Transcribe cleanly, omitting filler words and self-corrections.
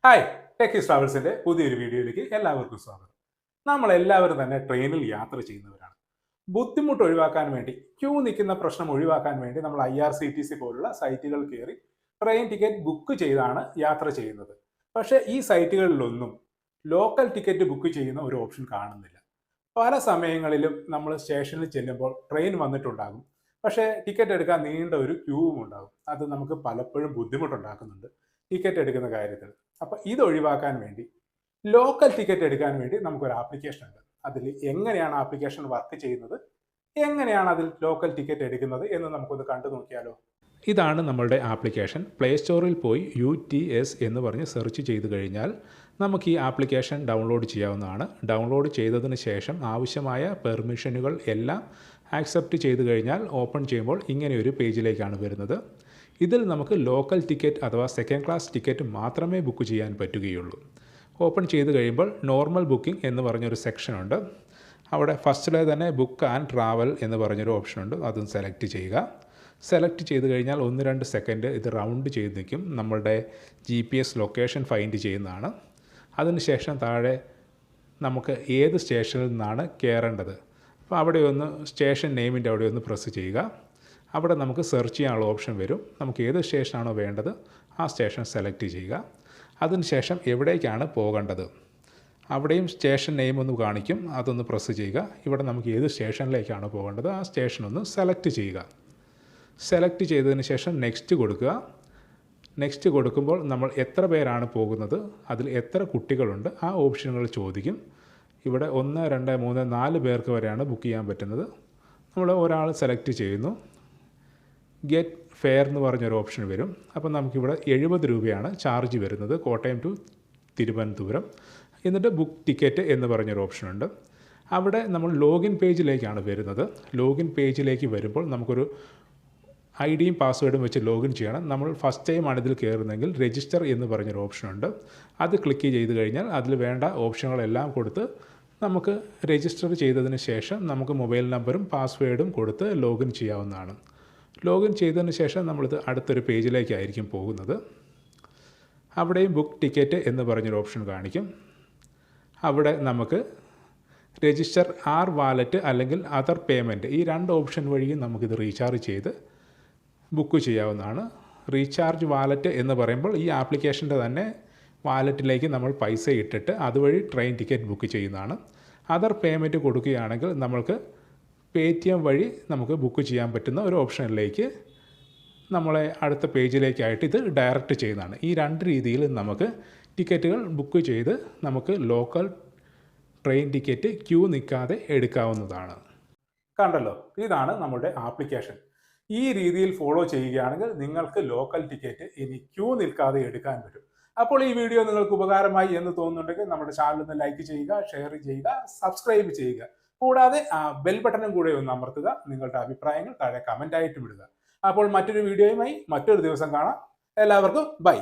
Hi, ടെക്കിസ് ട്രാവൽസിന്റെ പുതിയൊരു വീഡിയോയിലേക്ക് എല്ലാവർക്കും സ്വാഗതം. നമ്മൾ എല്ലാവരും തന്നെ ട്രെയിനിൽ യാത്ര ചെയ്യുന്നവരാണ്. ബുദ്ധിമുട്ട് ഒഴിവാക്കാൻ വേണ്ടി, ക്യൂ നിൽക്കുന്ന പ്രശ്നം ഒഴിവാക്കാൻ വേണ്ടി നമ്മൾ IRCTC പോലുള്ള സൈറ്റുകൾ കയറി ട്രെയിൻ ടിക്കറ്റ് ബുക്ക് ചെയ്താണ് യാത്ര ചെയ്യുന്നത്. പക്ഷേ ഈ സൈറ്റുകളിലൊന്നും ലോക്കൽ ടിക്കറ്റ് ബുക്ക് ചെയ്യുന്ന ഒരു ഓപ്ഷൻ കാണുന്നില്ല. പല സമയങ്ങളിലും നമ്മൾ സ്റ്റേഷനിൽ ചെല്ലുമ്പോൾ ട്രെയിൻ വന്നിട്ടുണ്ടാകും, പക്ഷേ ടിക്കറ്റ് എടുക്കാൻ നീണ്ട ഒരു ക്യൂവും ഉണ്ടാകും. അത് നമുക്ക് പലപ്പോഴും ബുദ്ധിമുട്ടുണ്ടാക്കുന്നുണ്ട് ടിക്കറ്റ് എടുക്കുന്ന കാര്യത്തിൽ. അപ്പോൾ ഇത് ഒഴിവാക്കാൻ വേണ്ടി ലോക്കൽ ടിക്കറ്റ് എടുക്കാൻ വേണ്ടി നമുക്കൊരു ആപ്ലിക്കേഷൻ ഉണ്ട്. അതിൽ എങ്ങനെയാണ് ആപ്ലിക്കേഷൻ വർക്ക് ചെയ്യുന്നത്, എങ്ങനെയാണ് അതിൽ ലോക്കൽ ടിക്കറ്റ് എടുക്കുന്നത് എന്ന് നമുക്കൊന്ന് കണ്ടു നോക്കിയാലോ. ഇതാണ് നമ്മളുടെ ആപ്ലിക്കേഷൻ. പ്ലേ സ്റ്റോറിൽ പോയി UTS എന്ന് പറഞ്ഞ് സെർച്ച് ചെയ്ത് കഴിഞ്ഞാൽ നമുക്ക് ഈ ആപ്ലിക്കേഷൻ ഡൗൺലോഡ് ചെയ്യാവുന്നതാണ്. ഡൗൺലോഡ് ചെയ്തതിന് ശേഷം ആവശ്യമായ പെർമിഷനുകൾ എല്ലാം ആക്സെപ്റ്റ് ചെയ്ത് കഴിഞ്ഞാൽ ഓപ്പൺ ചെയ്യുമ്പോൾ ഇങ്ങനെയൊരു പേജിലേക്കാണ് വരുന്നത്. ഇതിൽ നമുക്ക് ലോക്കൽ ടിക്കറ്റ് അഥവാ സെക്കൻഡ് ക്ലാസ് ടിക്കറ്റ് മാത്രമേ ബുക്ക് ചെയ്യാൻ പറ്റുകയുള്ളൂ. ഓപ്പൺ ചെയ്ത് കഴിയുമ്പോൾ നോർമൽ ബുക്കിംഗ് എന്ന് പറഞ്ഞൊരു സെക്ഷനുണ്ട്. അവിടെ ഫസ്റ്റിലെ തന്നെ ബുക്ക് ആൻഡ് ട്രാവൽ എന്ന് പറഞ്ഞൊരു ഓപ്ഷനുണ്ട്. അതും സെലക്ട് ചെയ്യുക. സെലക്ട് ചെയ്ത് കഴിഞ്ഞാൽ 1-2 സെക്കൻഡ് ഇത് റൗണ്ട് ചെയ്ത് നിൽക്കും. നമ്മളുടെ GPS ലൊക്കേഷൻ ഫൈൻഡ് ചെയ്യുന്നതാണ്. അതിനുശേഷം താഴെ നമുക്ക് ഏത് സ്റ്റേഷനിൽ നിന്നാണ് കയറേണ്ടത്, അപ്പോൾ അവിടെ ഒന്ന് സ്റ്റേഷൻ നെയിമിൻ്റെ അവിടെ ഒന്ന് പ്രസ് ചെയ്യുക. അവിടെ നമുക്ക് സെർച്ച് ചെയ്യാനുള്ള ഓപ്ഷൻ വരും. നമുക്ക് ഏത് സ്റ്റേഷനാണോ വേണ്ടത് ആ സ്റ്റേഷൻ സെലക്ട് ചെയ്യുക. അതിനുശേഷം എവിടേക്കാണ് പോകേണ്ടത് അവിടെയും സ്റ്റേഷൻ നെയിം ഒന്ന് കാണിക്കും, അതൊന്ന് പ്രസ് ചെയ്യുക. ഇവിടെ നമുക്ക് ഏത് സ്റ്റേഷനിലേക്കാണ് പോകേണ്ടത് ആ സ്റ്റേഷൻ ഒന്ന് സെലക്ട് ചെയ്യുക. സെലക്ട് ചെയ്തതിന് ശേഷം നെക്സ്റ്റ് കൊടുക്കുക. നെക്സ്റ്റ് കൊടുക്കുമ്പോൾ നമ്മൾ എത്ര പേരാണ് പോകുന്നത്, അതിൽ എത്ര കുട്ടികളുണ്ട് ആ ഓപ്ഷനുകൾ ചോദിക്കും. ഇവിടെ 1, 2, 3, 4 പേർക്ക് വരെയാണ് ബുക്ക് ചെയ്യാൻ പറ്റുന്നത്. നമ്മൾ ഒരാൾ സെലക്ട് ചെയ്യുന്നു. ഗെറ്റ് ഫെയർ എന്ന് പറഞ്ഞൊരു ഓപ്ഷൻ വരും. അപ്പോൾ നമുക്കിവിടെ 70 രൂപയാണ് ചാർജ് വരുന്നത്, കോട്ടയം ടു തിരുവനന്തപുരം. എന്നിട്ട് ബുക്ക് ടിക്കറ്റ് എന്ന് പറഞ്ഞൊരു ഓപ്ഷനുണ്ട്. അവിടെ നമ്മൾ ലോഗിൻ പേജിലേക്കാണ് വരുന്നത്. ലോഗിൻ പേജിലേക്ക് വരുമ്പോൾ നമുക്കൊരു ID യും പാസ്വേഡും വെച്ച് ലോഗിൻ ചെയ്യണം. നമ്മൾ ഫസ്റ്റ് ടൈമാണ് ഇതിൽ കയറുന്നതെങ്കിൽ രജിസ്റ്റർ എന്ന് പറഞ്ഞൊരു ഓപ്ഷനുണ്ട്. അത് ക്ലിക്ക് ചെയ്ത് കഴിഞ്ഞാൽ അതിൽ വേണ്ട ഓപ്ഷനുകളെല്ലാം കൊടുത്ത് നമുക്ക് രജിസ്റ്റർ ചെയ്തതിന് ശേഷം നമുക്ക് മൊബൈൽ നമ്പറും പാസ്വേഡും കൊടുത്ത് ലോഗിൻ ചെയ്യാവുന്നതാണ്. ലോഗിൻ ചെയ്തതിന് ശേഷം നമ്മളിത് അടുത്തൊരു പേജിലേക്കായിരിക്കും പോകുന്നത്. അവിടെയും ബുക്ക് ടിക്കറ്റ് എന്ന് പറഞ്ഞൊരു ഓപ്ഷൻ കാണിക്കും. അവിടെ നമുക്ക് രജിസ്റ്റർ വാലറ്റ് അല്ലെങ്കിൽ അതർ പേയ്മെൻറ്റ്, ഈ 2 ഓപ്ഷൻ വഴിയും നമുക്കിത് റീചാർജ് ചെയ്ത് ബുക്ക് ചെയ്യാവുന്നതാണ്. റീചാർജ് വാലറ്റ് എന്ന് പറയുമ്പോൾ ഈ ആപ്ലിക്കേഷൻ്റെ തന്നെ വാലറ്റിലേക്ക് നമ്മൾ പൈസ ഇട്ടിട്ട് അതുവഴി ട്രെയിൻ ടിക്കറ്റ് ബുക്ക് ചെയ്യുന്നതാണ്. അതർ പേയ്മെൻറ്റ് കൊടുക്കുകയാണെങ്കിൽ നമ്മൾക്ക് Paytm വഴി നമുക്ക് ബുക്ക് ചെയ്യാൻ പറ്റുന്ന ഒരു ഓപ്ഷനിലേക്ക് നമ്മളെ അടുത്ത പേജിലേക്കായിട്ട് ഇത് ഡയറക്റ്റ് ചെയ്യുന്നതാണ്. ഈ 2 രീതിയിൽ നമുക്ക് ടിക്കറ്റുകൾ ബുക്ക് ചെയ്ത് നമുക്ക് ലോക്കൽ ട്രെയിൻ ടിക്കറ്റ് ക്യൂ നിൽക്കാതെ എടുക്കാവുന്നതാണ്. കണ്ടല്ലോ, ഇതാണ് നമ്മുടെ ആപ്ലിക്കേഷൻ. ഈ രീതിയിൽ ഫോളോ ചെയ്യുകയാണെങ്കിൽ നിങ്ങൾക്ക് ലോക്കൽ ടിക്കറ്റ് ഇനി ക്യൂ നിൽക്കാതെ എടുക്കാൻ പറ്റും. അപ്പോൾ ഈ വീഡിയോ നിങ്ങൾക്ക് ഉപകാരമായി എന്ന് തോന്നുന്നുണ്ടെങ്കിൽ നമ്മുടെ ചാനൽ ഒന്ന് ലൈക്ക് ചെയ്യുക, ഷെയർ ചെയ്യുക, സബ്സ്ക്രൈബ് ചെയ്യുക. കൂടാതെ ആ ബെൽ ബട്ടണും കൂടെ ഒന്ന് അമർത്തുക. നിങ്ങളുടെ അഭിപ്രായങ്ങൾ താഴെ കമൻ്റ് ആയിട്ട് വിടുക. അപ്പോൾ മറ്റൊരു വീഡിയോയുമായി മറ്റൊരു ദിവസം കാണാം. എല്ലാവർക്കും ബൈ.